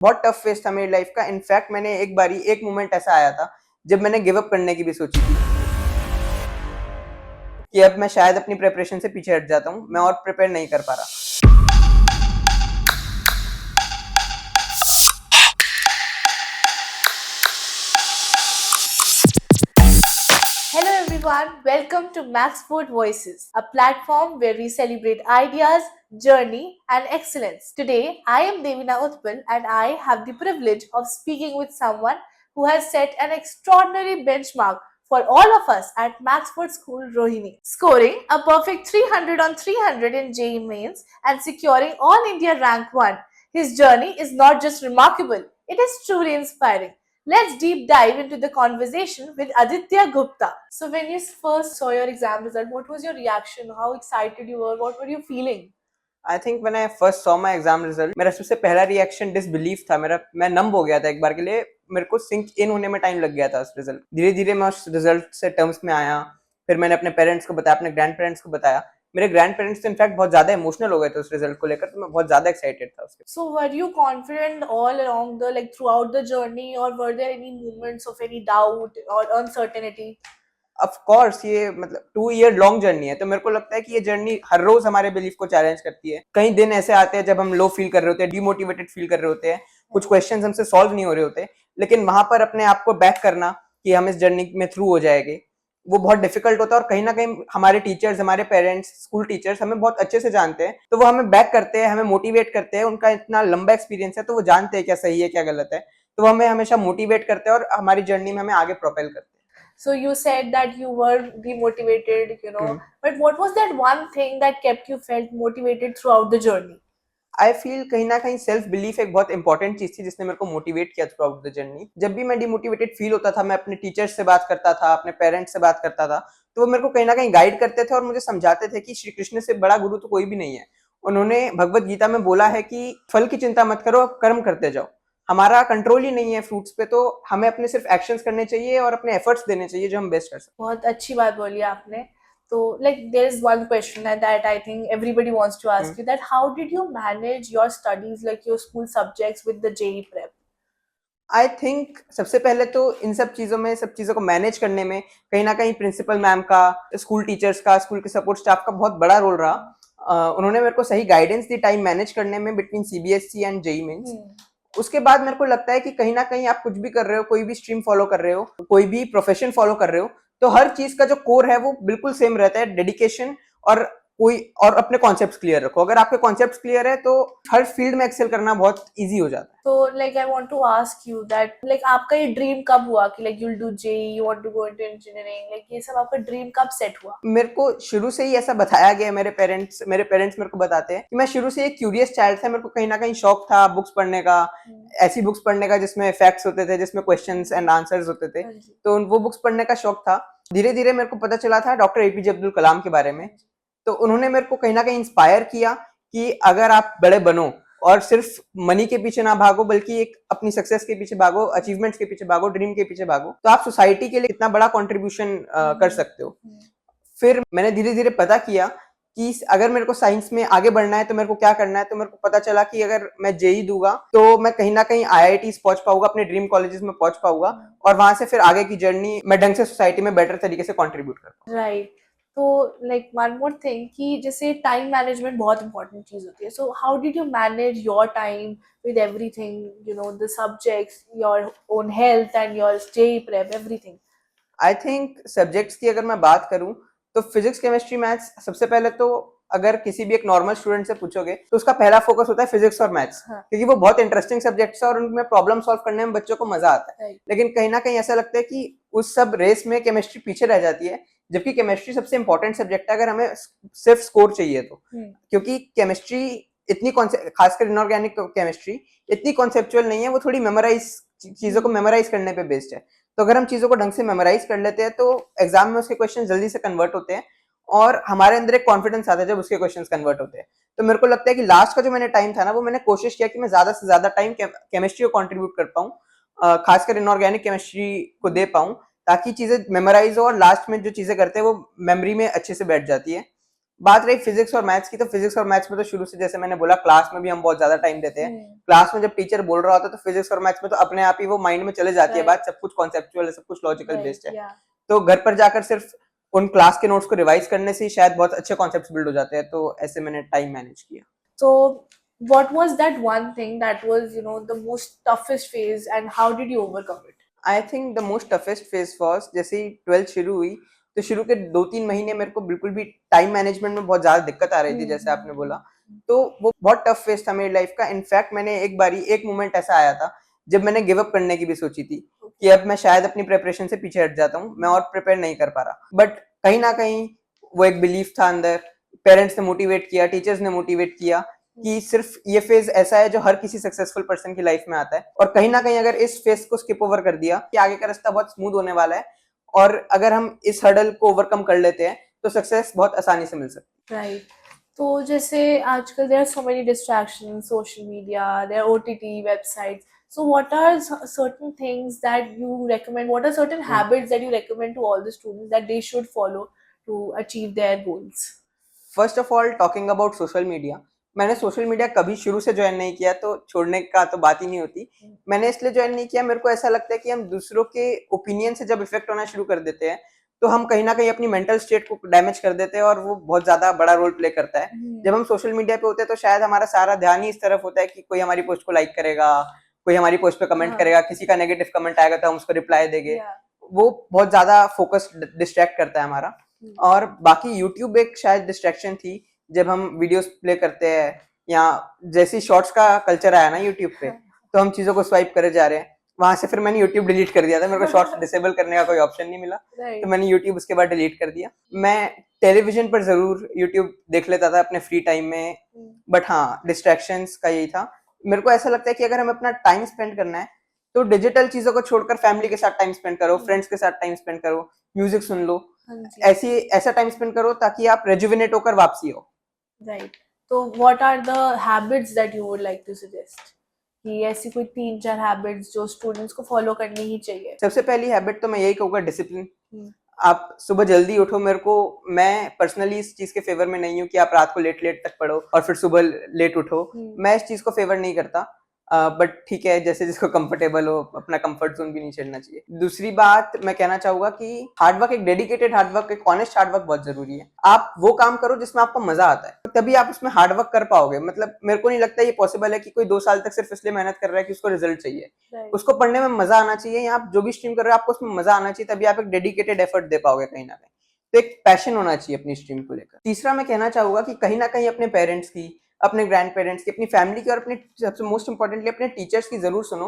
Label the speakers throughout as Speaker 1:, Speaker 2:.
Speaker 1: बहुत tough phase था मेरी लाइफ का। इनफैक्ट मैंने एक मोमेंट ऐसा आया था जब मैंने गिव अप करने की भी सोची थी कि अब मैं शायद अपनी प्रिपरेशन से पीछे हट जाता हूँ, मैं और प्रिपेयर नहीं कर पा रहा।
Speaker 2: Hello everyone, welcome to Max Food Voices, a platform where we celebrate ideas, journey, and excellence. Today, I am Devina Utpal and I have the privilege of speaking with someone who has set an extraordinary benchmark for all of us at Max Food School Rohini. Scoring a perfect 300 on 300 in JEE Mains and securing All India Rank 1, his journey is not just remarkable, it is truly inspiring. Let's deep dive into the conversation with Aditya Gupta. So, when you first saw your exam result, what was your reaction? How excited you were? What were you feeling?
Speaker 1: I think when I first saw my exam result, मेरा सबसे पहला reaction disbelief था। मैं नंब हो गया था एक बार के लिए। मेरे को सिंक इन होने में टाइम लग गया था उस रिजल्ट। धीरे धीरे मैं उस रिजल्ट से टर्म्स में आया। फिर मैंने अपने पेरेंट्स को बताया, अपने ग्रैंड पेरेंट्स को बताया। मेरे ग्रैंड पेरेंट्स तो इनफैक्ट बहुत ज्यादा इमोशनल हो गए थे उस रिजल्ट को लेकर, तो मैं बहुत ज्यादा एक्साइटेड था उसके।
Speaker 2: So, were you confident all along the like throughout the journey, or were there any moments of any doubt or uncertainty?
Speaker 1: Of course ये मतलब 2 ईयर लॉन्ग जर्नी है, तो मेरे को लगता है कि ये जर्नी हर रोज हमारे बिलीफ को चैलेंज करती है। कई दिन ऐसे आते हैं जब हम लो फील कर रहे होते हैं, डिमोटिवेटेड फील कर रहे होते हैं, कुछ क्वेश्चंस हमसे सॉल्व नहीं हो रहे होते, लेकिन वहां पर अपने आप को बैक करना कि हम इस जर्नी में थ्रू हो जाएंगे, वो बहुत डिफिकल्ट होता है। और कहीं ना कहीं हमारे टीचर्स, हमारे पेरेंट्स, स्कूल टीचर्स हमें बहुत अच्छे से जानते हैं, तो वो हमें बैक करते हैं, हमें मोटिवेट करते हैं। उनका इतना लंबा एक्सपीरियंस है, तो वो जानते हैं क्या सही है क्या गलत है, तो वो हमें हमेशा मोटिवेट करते हैं और हमारी जर्नी में हमें आगे प्रोपेल करते हैं।
Speaker 2: So, you said that you were demotivated,
Speaker 1: hmm.
Speaker 2: but what was that one thing that kept you felt motivated throughout the journey?
Speaker 1: I feel कहीं ना कहीं सेल्फ बिलीफ एक बहुत इंपॉर्टेंट चीज थी जिसने मेरे को मोटिवेट किया थ्रू आउट द जर्नी। जब भी मैं डिमोटिवेटेड फील होता था, मैं अपने टीचर्स से बात करता था, अपने पेरेंट्स से बात करता था, तो वो मेरे को कहीं ना कहीं गाइड करते थे और मुझे समझाते थे कि श्री कृष्ण से बड़ा गुरु तो कोई भी नहीं है। उन्होंने भगवत गीता में बोला है कि फल की चिंता मत करो, कर्म करते जाओ। हमारा कंट्रोल ही नहीं है फ्रूट्स पे, तो हमें अपने सिर्फ एक्शंस करने चाहिए और अपने एफर्ट्स देने चाहिए जो हम बेस्ट कर सकते
Speaker 2: बहुत अच्छी बात बोली आपने। तो like there is one question that I think everybody wants to ask you, that how did you manage your studies, like your school subjects with the JEE prep?
Speaker 1: I think सबसे पहले तो इन सब चीज़ों को मैनेज करने में कहीं ना कहीं प्रिंसिपल मैम का, स्कूल टीचर्स का, स्कूल के सपोर्ट स्टाफ का बहुत बड़ा रोल रहा। उन्होंने मेरे को सही गाइडेंस दी टाइम मैनेज करने में between CBSE and JEE mains. उसके बाद मेरे को लगता है कि कहीं ना कहीं आप कुछ भी कर रहे हो, कोई भी स्ट्रीम फॉलो कर रहे हो, कोई भी प्रोफेशन फॉलो कर रहे हो, तो हर चीज का जो कोर है वो बिल्कुल सेम रहता है, डेडिकेशन और और अपने कॉन्सेप्ट्स क्लियर रखो। अगर आपके कॉन्सेप्ट्स क्लियर है तो हर फील्ड में एक्सेल करना बहुत इजी हो जाता है।
Speaker 2: तो like I want to ask you that like आपका ये ड्रीम कब हुआ कि like you'll do JEE, you want to go into engineering, like ये सब आपका ड्रीम कब सेट हुआ?
Speaker 1: मेरे को शुरू से ही ऐसा बताया गया, मेरे पेरेंट्स मेरे को बताते हैं कि मैं शुरू से एक क्यूरियस चाइल्ड था। मेरे को कहीं ना कहीं शौक था बुक्स पढ़ने का, ऐसी बुक्स पढ़ने का जिसमें फैक्ट्स होते थे, जिसमें क्वेश्चंस एंड आंसर्स होते थे, तो वो बुक्स पढ़ने का शौक था। धीरे धीरे मेरे को पता चला था डॉक्टर एपीजे अब्दुल कलाम के बारे में, तो उन्होंने मेरे को कहीं ना कहीं इंस्पायर किया कि अगर आप बड़े बनो और सिर्फ मनी के पीछे ना भागो, बल्कि एक अपनी सक्सेस के पीछे भागो, अचीवमेंट्स के पीछे भागो, ड्रीम के पीछे भागो, तो आप सोसाइटी के लिए कितना बड़ा कंट्रीब्यूशन कर सकते हो। फिर मैंने धीरे धीरे पता किया कि अगर मेरे को साइंस में आगे बढ़ना है तो मेरे को क्या करना है। तो मेरे को पता चला कि अगर मैं जेई दूंगा तो मैं कहीं ना कहीं आईआईटीज पहुंच पाऊंगा, अपने ड्रीम कॉलेजेस में पहुंच पाऊंगा, और वहां से फिर आगे की जर्नी मैं ढंग से सोसाइटी में बेटर तरीके से कंट्रीब्यूट कर पाऊंगा।
Speaker 2: राइट। तो लाइक वन मोर थिंग कि जैसे टाइम मैनेजमेंट बहुत इंपॉर्टेंट चीज होती है, so how did you manage your time with everything, the subjects, your own health and your JEE prep, everything?
Speaker 1: I think subjects की अगर मैं बात करूं तो फिजिक्स, केमिस्ट्री, मैथ्स। सबसे पहले तो अगर किसी भी एक नॉर्मल स्टूडेंट से पूछोगे तो उसका पहला फोकस होता है फिजिक्स और मैथ्स, क्योंकि वो बहुत इंटरेस्टिंग सब्जेक्ट्स है और उनमें प्रॉब्लम सॉल्व करने में बच्चों को मजा आता है। लेकिन कहीं ना कहीं ऐसा लगता है कि उस सब रेस में केमिस्ट्री पीछे रह जाती है, जबकि केमिस्ट्री सबसे इंपॉर्टेंट सब्जेक्ट है अगर हमें सिर्फ स्कोर चाहिए तो। क्योंकि केमिस्ट्री इतनी खासकर इनऑर्गेनिक केमिस्ट्री इतनी कॉन्सेप्चुअल नहीं है, वो थोड़ी मेमोराइज, चीजों को मेमोराइज करने पे बेस्ड है। तो अगर हम चीजों को ढंग से मेमोराइज कर लेते हैं तो एग्जाम में उसके क्वेश्चन जल्दी से कन्वर्ट होते हैं और हमारे अंदर एक कॉन्फिडेंस आता है जब उसके क्वेश्चंस कन्वर्ट होते हैं। तो मेरे को लगता है कि लास्ट का जो मैंने टाइम था ना, वो मैंने कोशिश किया कि मैं ज्यादा से ज्यादा टाइम केमिस्ट्री को कंट्रीब्यूट कर पाऊँ, खासकर इनऑर्गेनिक केमिस्ट्री को दे पाऊँ, ताकि चीजें मेमोराइज हो और लास्ट में जो चीजें करते हैं वो मेमोरी में अच्छे से बैठ जाती है। बात रही फिजिक्स और मैथ्स की, तो फिजिक्स और मैथ्स में तो शुरू से जैसे मैंने बोला क्लास में भी हम बहुत ज्यादा टाइम देते हैं। क्लास में जब टीचर बोल रहा होता है तो फिजिक्स और मैथ्स में तो अपने आप ही वो माइंड में चले जाती है बात, सब कुछ कॉन्सेप्चुअल है, सब कुछ लॉजिकल बेस्ड है। तो घर पर जाकर सिर्फ उन क्लास के नोट्स को रिवाइज करने से ही शायद बहुत अच्छे कॉन्सेप्ट्स बिल्ड हो जाते हैं। तो ऐसे मैंने टाइम मैनेज किया।
Speaker 2: So, what was that one thing that was, the most toughest phase, and how did you overcome it?
Speaker 1: I think the most toughest phase was जैसे ही 12th शुरू हुई, तो शुरू के 2-3 महीने मेरे को बिल्कुल भी टाइम मैनेजमेंट में बहुत ज्यादा दिक्कत आ रही थी, जैसे आपने बोला। तो वो बहुत टफ फेज था मेरी लाइफ का। इनफैक्ट मैंने एक मोमेंट ऐसा आया था जब मैंने गिव अप करने की भी सोची थी कि अब मैं शायद अपनी प्रिपरेशन से पीछे हट जाता हूँ, मैं और प्रिपेयर नहीं कर पा रहा। बट कहीं ना कहीं वो एक बिलीफ था अंदर, पेरेंट्स ने मोटिवेट किया, टीचर्स ने मोटिवेट किया कि सिर्फ ये फेज ऐसा है जो हर किसी सक्सेसफुल पर्सन की लाइफ में आता है, और कहीं ना कहीं अगर इस फेज को स्किप ओवर कर दिया कि आगे का रास्ता बहुत स्मूथ होने वाला है, और अगर हम इस हर्डल को ओवरकम कर लेते हैं तो सक्सेस बहुत आसानी से मिल सकती है।
Speaker 2: राइट। तो जैसे आजकल there are so many distractions, social media, there OTT websites, so what are certain things that you recommend, what are certain habits that you recommend to all the students that they should follow to achieve their goals?
Speaker 1: First of all talking about social media, मैंने social media कभी शुरू से join नहीं किया, तो छोड़ने का तो बात ही नहीं होती। मैंने इसलिए ज्वाइन नहीं किया, मेरे को ऐसा लगता है कि हम दूसरों के ओपिनियन से जब इफेक्ट होना शुरू कर देते हैं तो हम कहीं ना कहीं अपनी मेंटल स्टेट को डैमेज कर देते हैं, और वो बहुत ज्यादा बड़ा रोल प्ले करता है। जब हम सोशल मीडिया पे होते हैं तो शायद हमारा सारा ध्यान ही इस तरफ होता है कि कोई हमारी पोस्ट को लाइक करेगा, कोई हमारी पोस्ट पे कमेंट करेगा, किसी का नेगेटिव कमेंट आएगा तो हम उसको रिप्लाई देंगे। वो बहुत ज्यादा फोकस डिस्ट्रैक्ट करता है हमारा। और बाकी यूट्यूब एक शायद डिस्ट्रैक्शन थी, जब हम वीडियोस प्ले करते हैं या जैसे शॉर्ट्स का कल्चर आया ना यूट्यूब पे, तो हम चीजों को स्वाइप करे जा रहे हैं। वहां से फिर मैंने यूट्यूब डिलीट कर दिया था, मेरे को शॉर्ट्स डिसेबल करने का कोई ऑप्शन नहीं मिला, तो मैंने यूट्यूब उसके बाद डिलीट कर दिया। मैं टेलीविजन पर जरूर यूट्यूब देख लेता था अपने फ्री टाइम में, बट हाँ, डिस्ट्रैक्शंस का यही था। मेरे को ऐसा लगता है कि अगर हमें अपना टाइम स्पेंड करना है तो डिजिटल चीजों को छोड़कर फैमिली के साथ टाइम स्पेंड करो, फ्रेंड्स के साथ टाइम स्पेंड करो, म्यूजिक सुन लो, ऐसा टाइम स्पेंड करो ताकि आप रेजुविनेट होकर वापसी हो।
Speaker 2: राइट। तो what are the habits that you would like to suggest, कि ऐसी कोई 3-4 हैबिट्स जो स्टूडेंट्स को फॉलो करनी ही चाहिए?
Speaker 1: सबसे पहली हैबिट तो मैं यही कहूंगा, डिसिप्लिन। आप सुबह जल्दी उठो। मैं पर्सनली इस चीज के फेवर में नहीं हूँ कि आप रात को लेट तक पढ़ो और फिर सुबह लेट उठो। मैं इस चीज को फेवर नहीं करता, बट ठीक है, जैसे जिसको कंफर्टेबल हो, अपना कंफर्ट जोन भी नहीं छेड़ना चाहिए। दूसरी बात मैं कहना चाहूंगा कि हार्डवर्क, एक डेडिकेटेड हार्डवर्क, एक ऑनेस्ट हार्डवर्क बहुत जरूरी है। आप वो काम करो जिसमें आपको मजा आता है, तभी आप उसमें हार्डवर्क कर पाओगे। मतलब मेरे को नहीं लगता ये पॉसिबल है कि कोई 2 साल तक सिर्फ इसलिए मेहनत कर रहा है कि उसको रिजल्ट चाहिए। उसको पढ़ने में मजा आना चाहिए, या आप जो भी स्ट्रीम कर रहे हो आपको उसमें मजा आना चाहिए, तभी आप एक डेडिकेटेड एफर्ट दे पाओगे कहीं ना कहीं। तो एक पैशन होना चाहिए अपनी स्ट्रीम को लेकर। तीसरा मैं कहना चाहूंगा कि कहीं ना कहीं अपने पेरेंट्स की, अपने ग्रैंड पेरेंट्स की, अपनी फैमिली की, और अपने सबसे मोस्ट इंपॉर्टेंटली अपने टीचर्स की जरूर सुनो,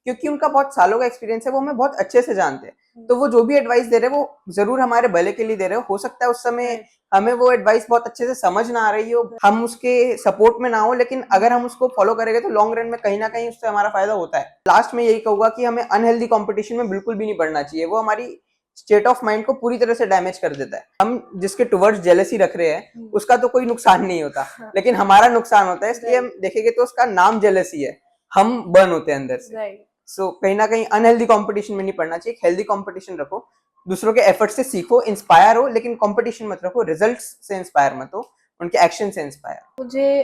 Speaker 1: क्योंकि उनका बहुत सालों का एक्सपीरियंस है, वो हमें बहुत अच्छे से जानते हैं। तो वो जो भी एडवाइस दे रहे हैं वो जरूर हमारे भले के लिए दे रहे हो सकता है उस समय हमें वो एडवाइस बहुत अच्छे से समझ ना आ रही हो, हम उसके सपोर्ट में ना हो, लेकिन अगर हम उसको फॉलो करेंगे तो लॉन्ग रन में कहीं ना कहीं उससे हमारा फायदा होता है। लास्ट में यही कहूंगा कि हमें अनहेल्दी कंपटीशन में बिल्कुल भी नहीं पढ़ना चाहिए, वो हमारी स्टेट ऑफ माइंड को पूरी तरह से डैमेज कर देता है। हम जिसके टुवर्ड्स जेलसी रख रहे हैं उसका तो कोई नुकसान नहीं होता, लेकिन हमारा नुकसान होता है, इसलिए हम देखेंगे तो उसका नाम जेलसी है, हम बर्न होते हैं अंदर से। सो कहीं ना कहीं अनहेल्दी कंपटीशन में नहीं पढ़ना चाहिए, एक हेल्दी कंपटीशन रखो, दूसरों के एफर्ट से सीखो, इंस्पायर हो, लेकिन कंपटीशन मत रखो, रिजल्ट्स से इंस्पायर मत हो, उनके एक्शन से इंस्पायर।
Speaker 2: मुझे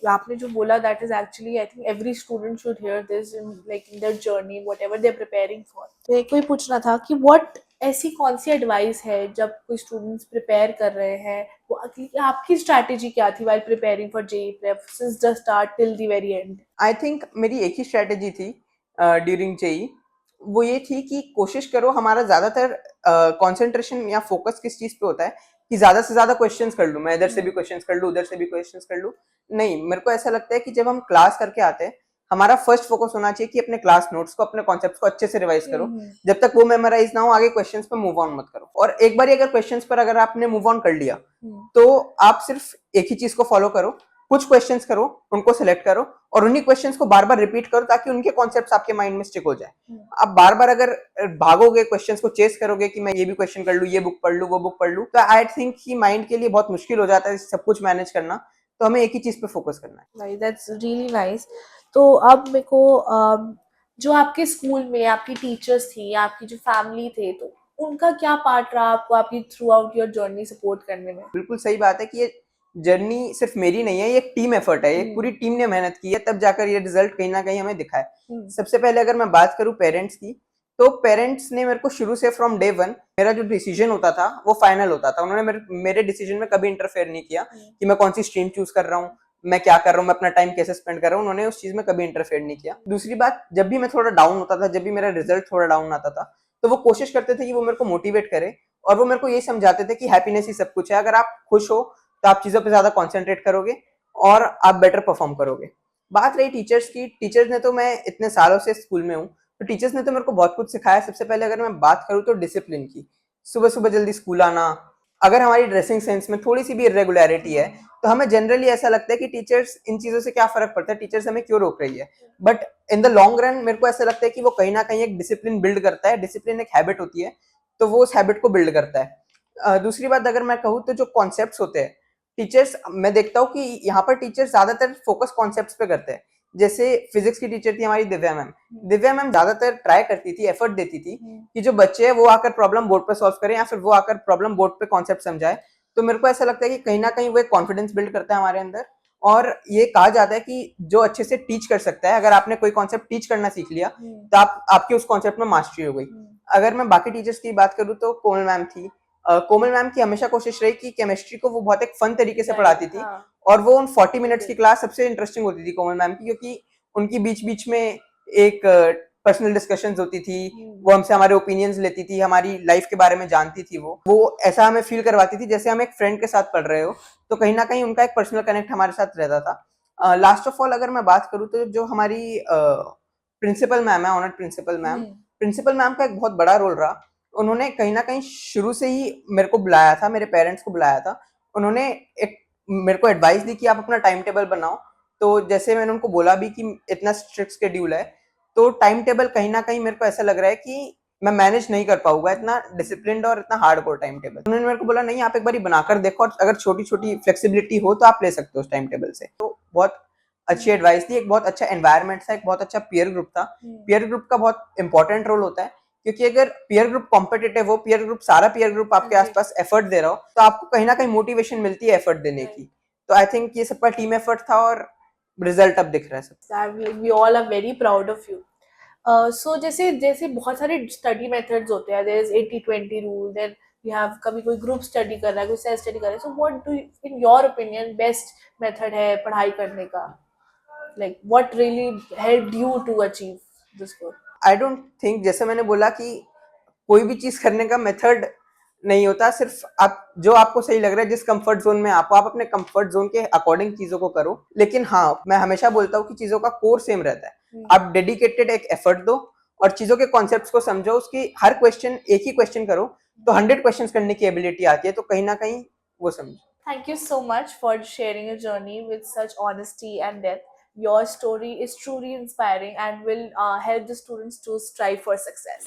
Speaker 2: आपने जो बोला that is actually I think every student should hear this in their journey whatever they are preparing for. तो एक कोई पूछना था कि व्हाट ऐसी कौन सी एडवाइस है जब कोई स्टूडेंट्स प्रिपेयर कर रहे हैं, वो आपकी स्ट्रैटेजी क्या थी while preparing for JEE prep since the start till the very and?
Speaker 1: I think मेरी एक ही स्ट्रैटेजी थी ड्यूरिंग जेईई, वो ये थी कि कोशिश करो, हमारा ज्यादातर कंसंट्रेशन या फोकस किस चीज पे होता है कि ज्यादा से ज्यादा क्वेश्चंस कर लूं, मैं इधर से भी क्वेश्चंस कर लूं, उधर से भी क्वेश्चंस कर लूं। नहीं, मेरे को ऐसा लगता है कि जब हम क्लास करके आते हैं, हमारा फर्स्ट फोकस होना चाहिए कि अपने क्लास नोट्स को, अपने कॉन्सेप्ट्स को अच्छे से रिवाइज करो। जब तक वो मेमोराइज ना हो, आगे क्वेश्चंस पे मूव ऑन मत करो। और एक बार अगर क्वेश्चंस पर अगर आपने मूव ऑन कर लिया तो आप सिर्फ एक ही चीज को फॉलो करो, कुछ क्वेश्चंस करो, उनको सिलेक्ट करो और उन्हीं क्वेश्चंस को बार बार रिपीट करो, ताकि उनके कॉन्सेप्ट्स आपके माइंड में स्टिक हो जाए। आप बार बार अगर भागोगे, क्वेश्चंस को चेस करोगे कि मैं ये भी क्वेश्चन कर लूं, ये बुक पढ़ लूं, वो बुक पढ़ लूं, तो आई थिंक कि माइंड के लिए बहुत मुश्किल हो जाता है सब कुछ मैनेज करना। तो हमें एक ही चीज पे फोकस करना है।
Speaker 2: That's really nice. तो अब मेरे को जो आपके स्कूल में आपकी टीचर्स थी, आपकी जो फैमिली थे, तो उनका क्या पार्ट रहा आपको आपकी through out your journey support करने में?
Speaker 1: बिल्कुल सही बात है कि ये जर्नी सिर्फ मेरी नहीं है, ये एक टीम एफर्ट है, ये पूरी टीम ने मेहनत की है, तब जाकर ये रिजल्ट कहीं ना कहीं हमें दिखा है। सबसे पहले अगर मैं बात करूं पेरेंट्स की, तो पेरेंट्स ने मेरे को शुरू से फ्रॉम डे वन मेरा जो डिसीजन होता था वो फाइनल होता था। उन्होंने मेरे डिसीजन में कभी इंटरफेयर नहीं किया कि मैं कौन सी स्ट्रीम चूज कर रहा हूँ, मैं क्या कर रहा हूँ, मैं अपना टाइम कैसे स्पेंड कर रहा हूँ, उन्होंने उस चीज में कभी इंटरफेयर नहीं किया। दूसरी बात, जब भी मैं थोड़ा डाउन होता था, जब भी मेरा रिजल्ट थोड़ा डाउन आता था, तो वो कोशिश करते थे कि वो मेरे को मोटिवेट करे, और वो मेरे को ये समझाते थे कि हैप्पीनेस ही सब कुछ है, अगर आप खुश हो तो आप चीजों पे ज्यादा कॉन्सेंट्रेट करोगे और आप बेटर परफॉर्म करोगे। बात रही टीचर्स की, टीचर्स ने तो, मैं इतने सालों से स्कूल में हूँ, तो टीचर्स ने तो मेरे को बहुत कुछ सिखाया। सबसे पहले अगर मैं बात करूँ तो डिसिप्लिन की, सुबह सुबह जल्दी स्कूल आना। अगर हमारी ड्रेसिंग सेंस में थोड़ी सी भी इरेगुलरिटी है तो हमें जनरली ऐसा लगता है कि टीचर्स, इन चीजों से क्या फर्क पड़ता है, टीचर्स हमें क्यों रोक रही है, but in the long run मेरे को ऐसा लगता है कि वो कहीं ना कहीं एक डिसिप्लिन बिल्ड करता है। डिसिप्लिन एक हैबिट होती है, तो वो उस हैबिट को बिल्ड करता है। दूसरी बात अगर मैं कहूँ तो जो कॉन्सेप्ट्स होते हैं, टीचर्स, मैं देखता हूँ कि यहाँ पर टीचर्स ज्यादातर फोकस कॉन्सेप्ट्स पे करते हैं। जैसे फिजिक्स की टीचर थी हमारी दिव्या मैम, दिव्या मैम ज्यादातर ट्राई करती थी, एफर्ट देती थी कि जो बच्चे हैं वो आकर प्रॉब्लम बोर्ड पे सॉल्व करें, या फिर वो आकर प्रॉब्लम बोर्ड पे कॉन्सेप्ट समझाए। तो मेरे को ऐसा लगता है कि कहीं ना कहीं वो एक कॉन्फिडेंस बिल्ड करता है हमारे अंदर। और ये कहा जाता है कि जो अच्छे से टीच कर सकता है, अगर आपने कोई कॉन्सेप्ट टीच करना सीख लिया तो आपकी उस कॉन्सेप्ट में मास्टरी हो गई। अगर मैं बाकी टीचर्स की बात करूँ तो कोमल मैम थी। कोमल मैम की हमेशा कोशिश रही कि केमिस्ट्री को वो बहुत एक फन तरीके से पढ़ाती थी, और वो उन 40 मिनट्स की क्लास सबसे इंटरेस्टिंग होती थी कोमल मैम की, क्योंकि उनकी बीच बीच में एक पर्सनल डिस्कशंस होती थी, वो हमसे हमारे ओपिनियंस लेती थी, हमारी लाइफ के बारे में जानती थी। वो ऐसा हमें फील करवाती थी जैसे हम एक फ्रेंड के साथ पढ़ रहे हो, तो कहीं ना कहीं उनका एक पर्सनल कनेक्ट हमारे साथ रहता था। लास्ट ऑफ ऑल अगर मैं बात करूँ तो जो हमारी प्रिंसिपल मैम है, ऑनर प्रिंसिपल मैम का एक बहुत बड़ा रोल रहा। उन्होंने कहीं ना कहीं शुरू से ही मेरे को बुलाया था, मेरे पेरेंट्स को बुलाया था, उन्होंने एक मेरे को एडवाइस दी कि आप अपना टाइम टेबल बनाओ। तो जैसे मैंने उनको बोला भी कि इतना स्ट्रिक्ट शेड्यूल है, तो टाइम टेबल कहीं ना कहीं मेरे को ऐसा लग रहा है कि मैं मैनेज नहीं कर पाऊंगा इतना डिसिप्लिन्ड और इतना हार्डकोर टाइम टेबल। उन्होंने मेरे को बोला नहीं, आप एक बार बनाकर देखो, और अगर छोटी छोटी फ्लेक्सिबिलिटी हो तो आप ले सकते हो उस टाइम टेबल से। तो बहुत अच्छी एडवाइस थी, एक बहुत अच्छा एनवायरनमेंट था, एक बहुत अच्छा पीयर ग्रुप था। पीयर ग्रुप का बहुत इंपॉर्टेंट रोल होता है, क्योंकि अगर पीयर ग्रुप कॉम्पिटिटिव हो, पीयर ग्रुप, सारा पीयर ग्रुप आपके आसपास एफर्ट दे रहा हो, तो आपको कहीं ना कहीं मोटिवेशन मिलती है एफर्ट देने की। तो आई थिंक ये सबका टीम एफर्ट था, और रिजल्ट अब दिख रहा है सब।
Speaker 2: We all are very proud of you. So जैसे जैसे बहुत सारे स्टडी मेथड्स होते हैं, there is 80-20 rule, then you have कभी कोई ग्रुप स्टडी कर रहा है, कोई सेल्फ स्टडी कर रहा है, so what do you, in your opinion best method है पढ़ाई करने का, like what really helped you to achieve this goal?
Speaker 1: I don't think, जैसे मैंने बोला कि कोई भी चीज करने का मेथड नहीं होता, सिर्फ आप जो आपको सही लग रहा है, जिस कंफर्ट जोन में आप अपने कंफर्ट जोन के अकॉर्डिंग चीजों को करो। लेकिन हाँ, मैं हमेशा बोलता हूँ कि चीजों का कोर सेम रहता है। आप डेडिकेटेड एक एफर्ट दो और चीजों के कॉन्सेप्ट्स को समझो, उसकी हर क्वेश्चन, एक ही क्वेश्चन करो तो 100 क्वेश्चन करने की एबिलिटी आती है, तो कहीं ना कहीं वो समझो।
Speaker 2: Thank you so much for sharing your journey with such honesty and depth. Your story is truly inspiring and will help the students to strive for success.